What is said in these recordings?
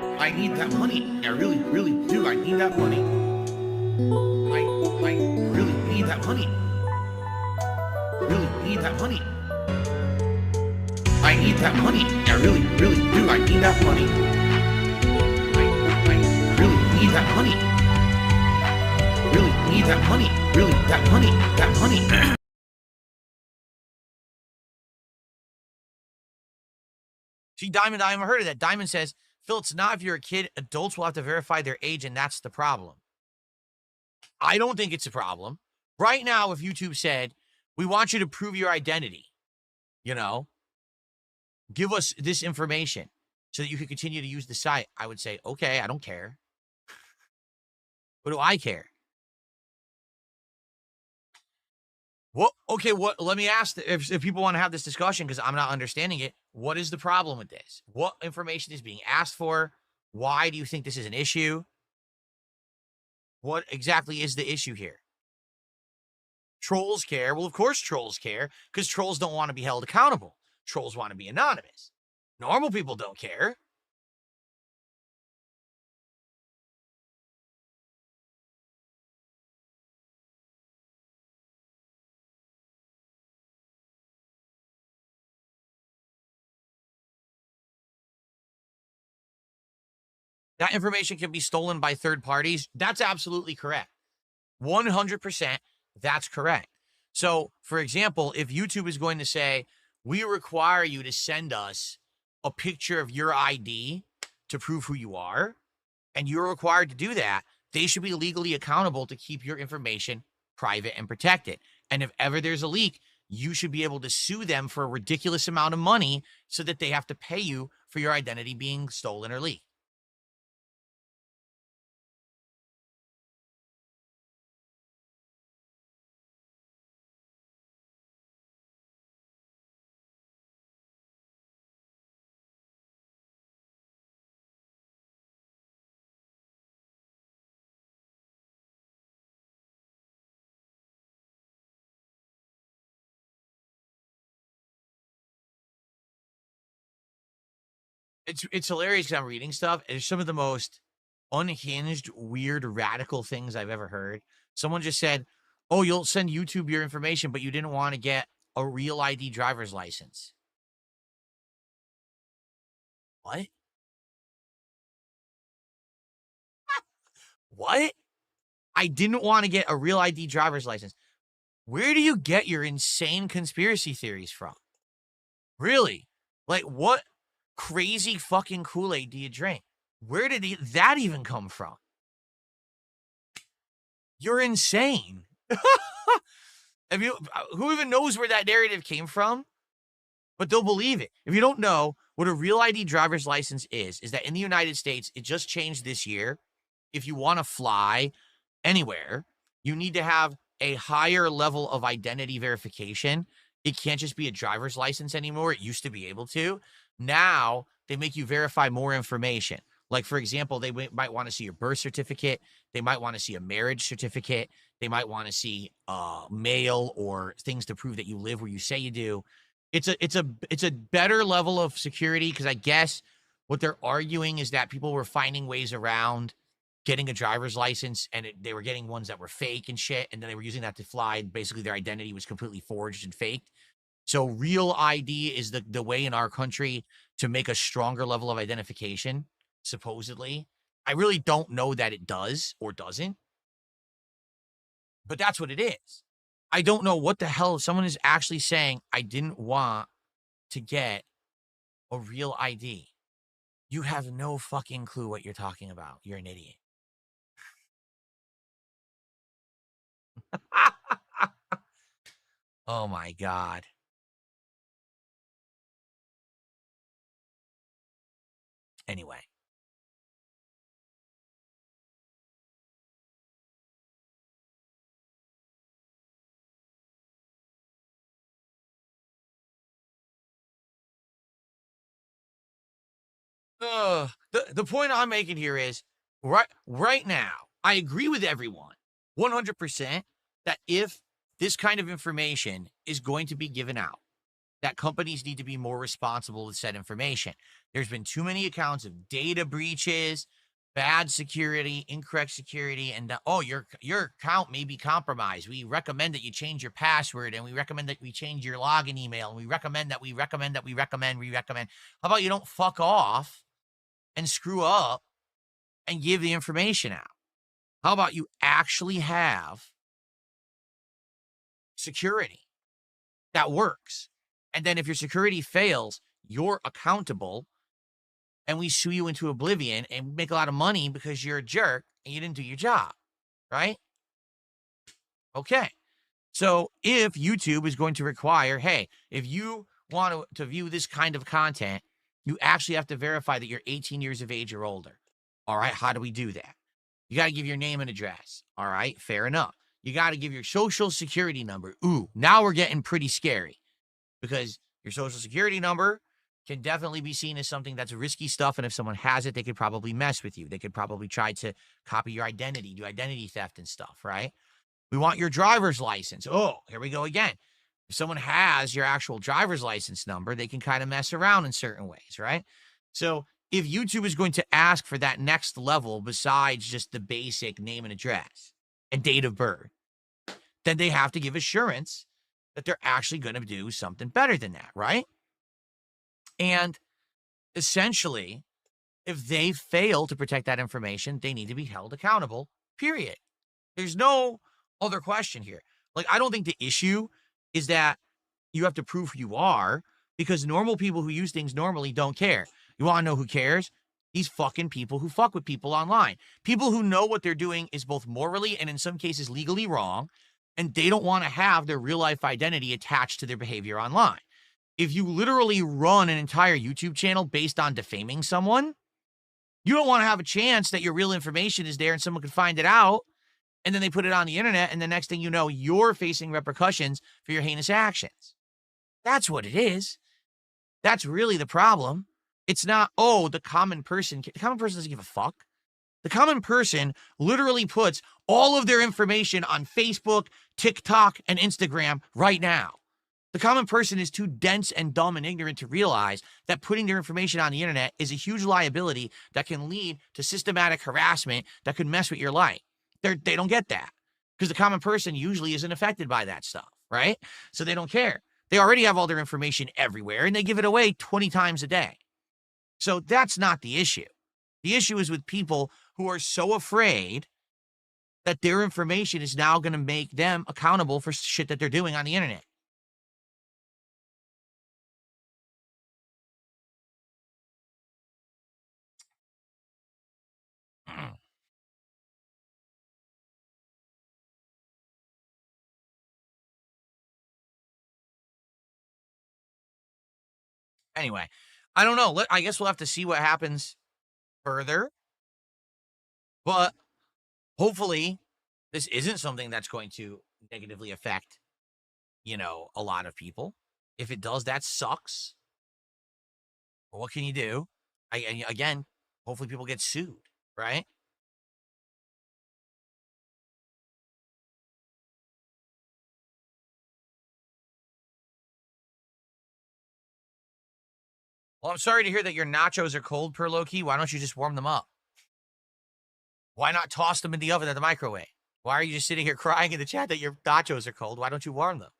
I need that money. I really, really do. I need that money. I really need that money. Really need that money. I need that money. I really, really do. I need that money. I really need that money. Really need that money. Really, that money. That money. See, Diamond, I haven't heard of that. Diamond says, Phil, it's not if you're a kid. Adults will have to verify their age, and that's the problem. I don't think it's a problem. Right now, if YouTube said, we want you to prove your identity, you know, give us this information so that you can continue to use the site, I would say, okay, I don't care. What do I care? What? Okay, what? Let me ask if people want to have this discussion because I'm not understanding it. What is the problem with this? What information is being asked for? Why do you think this is an issue? What exactly is the issue here? Trolls care. Well, of course trolls care because trolls don't want to be held accountable. Trolls want to be anonymous. Normal people don't care. That information can be stolen by third parties. That's absolutely correct. 100%, that's correct. So, for example, if YouTube is going to say, we require you to send us a picture of your ID to prove who you are, and you're required to do that, they should be legally accountable to keep your information private and protected. And if ever there's a leak, you should be able to sue them for a ridiculous amount of money so that they have to pay you for your identity being stolen or leaked. It's hilarious because I'm reading stuff. It's some of the most unhinged, weird, radical things I've ever heard. Someone just said, "Oh, you'll send YouTube your information, but you didn't want to get a real ID driver's license." What? What? I didn't want to get a real ID driver's license. Where do you get your insane conspiracy theories from? Really? Like, what crazy fucking Kool-Aid do you drink? Where did that even come from? You're insane. If you, who even knows where that narrative came from? But they'll believe it. If you don't know what a real ID driver's license is that in the United States, it just changed this year. If you want to fly anywhere, you need to have a higher level of identity verification. It can't just be a driver's license anymore. It used to be able to. Now they make you verify more information. Like, for example, they might want to see your birth certificate. They might want to see a marriage certificate. They might want to see mail or things to prove that you live where you say you do. It's a better level of security because I guess what they're arguing is that people were finding ways around getting a driver's license and they were getting ones that were fake and shit, and then they were using that to fly. Basically, their identity was completely forged and faked. So real ID is the way in our country to make a stronger level of identification, supposedly. I really don't know that it does or doesn't, but that's what it is. I don't know what the hell someone is actually saying. I didn't want to get a real ID. You have no fucking clue what you're talking about. You're an idiot. Oh my God. Anyway. The point I'm making here is right now, I agree with everyone 100% that if this kind of information is going to be given out, that companies need to be more responsible with said information. There's been too many accounts of data breaches, bad security, incorrect security, and your account may be compromised. We recommend that you change your password, and we recommend that we change your login email, and we recommend. How about you don't fuck off and screw up and give the information out? How about you actually have security that works? And then if your security fails, you're accountable, and we sue you into oblivion and make a lot of money because you're a jerk and you didn't do your job, right? Okay. So if YouTube is going to require, hey, if you want to view this kind of content, you actually have to verify that you're 18 years of age or older. All right, how do we do that? You got to give your name and address. All right, fair enough. You got to give your social security number. Ooh, now we're getting pretty scary, because your social security number can definitely be seen as something that's risky stuff. And if someone has it, they could probably mess with you. They could probably try to copy your identity, do identity theft and stuff, right? We want your driver's license. Oh, here we go again. If someone has your actual driver's license number, they can kind of mess around in certain ways, right? So if YouTube is going to ask for that next level besides just the basic name and address and date of birth, then they have to give assurance that they're actually going to do something better than that, right? And essentially, if they fail to protect that information, they need to be held accountable, period. There's no other question here. Like, I don't think the issue is that you have to prove who you are, because normal people who use things normally don't care. You want to know who cares? These fucking people who fuck with people online. People who know what they're doing is both morally and in some cases legally wrong, and they don't want to have their real life identity attached to their behavior online. If you literally run an entire YouTube channel based on defaming someone, you don't want to have a chance that your real information is there and someone could find it out, and then they put it on the internet, and the next thing you know, you're facing repercussions for your heinous actions. That's what it is. That's really the problem. It's not, oh, the common person. The common person doesn't give a fuck. The common person literally puts all of their information on Facebook, TikTok, and Instagram right now. The common person is too dense and dumb and ignorant to realize that putting their information on the internet is a huge liability that can lead to systematic harassment that could mess with your life. They don't get that, because the common person usually isn't affected by that stuff, right? So they don't care. They already have all their information everywhere, and they give it away 20 times a day. So that's not the issue. The issue is with people who are so afraid that their information is now going to make them accountable for shit that they're doing on the internet. Anyway, I don't know. I guess we'll have to see what happens further. But hopefully, this isn't something that's going to negatively affect, a lot of people. If it does, that sucks. But what can you do? Again, hopefully people get sued, right? Well, I'm sorry to hear that your nachos are cold, per low-key. Why don't you just warm them up? Why not toss them in the oven or the microwave? Why are you just sitting here crying in the chat that your nachos are cold? Why don't you warm them?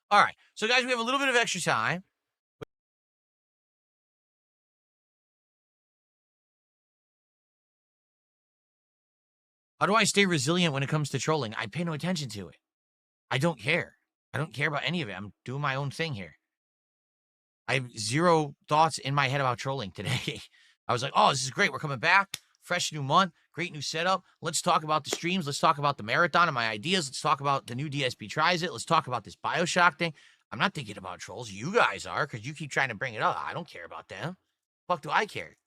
All right. So, guys, we have a little bit of extra time. How do I stay resilient when it comes to trolling? I pay no attention to it. I don't care. I don't care about any of it. I'm doing my own thing here. I have zero thoughts in my head about trolling today. I was like, oh, this is great. We're coming back. Fresh new month. Great new setup. Let's talk about the streams. Let's talk about the marathon and my ideas. Let's talk about the new DSP tries it. Let's talk about this BioShock thing. I'm not thinking about trolls. You guys are, because you keep trying to bring it up. I don't care about them. Fuck do I care?